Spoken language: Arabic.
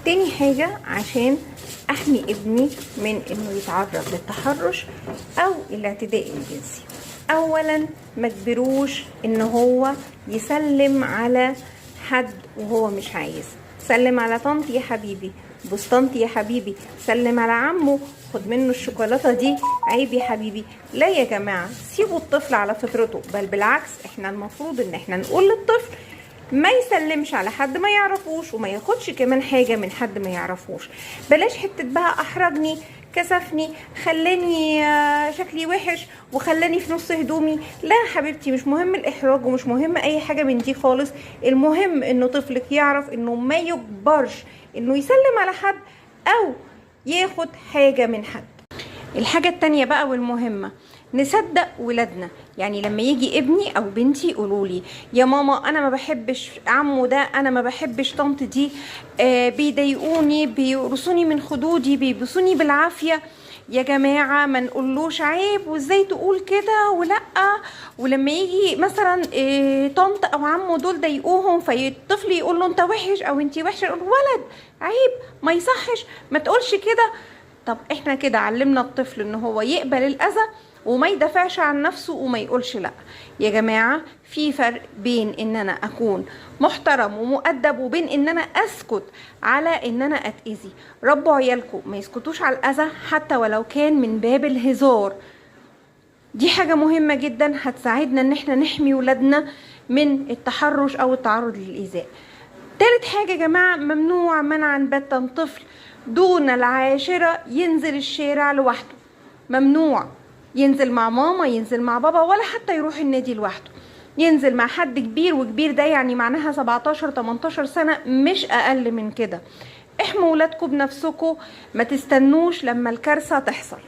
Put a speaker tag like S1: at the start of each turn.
S1: تاني حاجة عشان احمي ابني من انه يتعرض للتحرش او الاعتداء الجنسي، اولا ما تجبروش ان هو يسلم على حد وهو مش عايز. سلم على طنط يا حبيبي، بوس طنط يا حبيبي، سلم على عمه، خد منه الشوكولاته دي، عيب يا حبيبي. لا يا جماعه، سيبوا الطفل على فطرته، بل بالعكس احنا المفروض ان احنا نقول للطفل ما يسلمش على حد ما يعرفوش، وما ياخدش كمان حاجه من حد ما يعرفوش. بلاش حته بقى احرجني، كسفني، خلاني شكلي وحش، وخلاني في نص هدومي. لا يا حبيبتي، مش مهم الاحراج ومش مهم اي حاجه من دي خالص. المهم انه طفلك يعرف انه ما يجبرش انه يسلم على حد او ياخد حاجه من حد. الحاجة التانية بقى والمهمة، نصدق ولادنا. يعني لما يجي ابني او بنتي يقولولي يا ماما انا ما بحبش عمو ده، انا ما بحبش طنط دي، بيضايقوني، بيقرصوني من خدودي، بيبصوني بالعافية، يا جماعة ما نقولوش عيب وازاي تقول كده ولا. ولما يجي مثلا طنط او عمو دول ضايقوهم، فالطفل يقول له انت وحش او انت وحشة، يقول ولد عيب ما يصحش ما تقولش كده. طب احنا كده علمنا الطفل ان هو يقبل الاذى وما يدافعش عن نفسه وما يقولش لا. يا جماعة في فرق بين ان انا اكون محترم ومؤدب وبين ان انا اسكت على ان انا اتأذي. ربوا عيالكم ما يسكتوش على الاذى حتى ولو كان من باب الهزار. دي حاجة مهمة جدا هتساعدنا ان احنا نحمي ولادنا من التحرش او التعرض للايذاء. تالت حاجة يا جماعة، ممنوع منعا باتا طفل دون العاشرة ينزل الشارع لوحده. ممنوع ينزل مع ماما، ينزل مع بابا، ولا حتى يروح النادي لوحده. ينزل مع حد كبير، وكبير ده يعني معناها 17 18 سنة مش اقل من كده. احموا ولادكم بنفسكم، ما تستنوش لما الكارثة تحصل.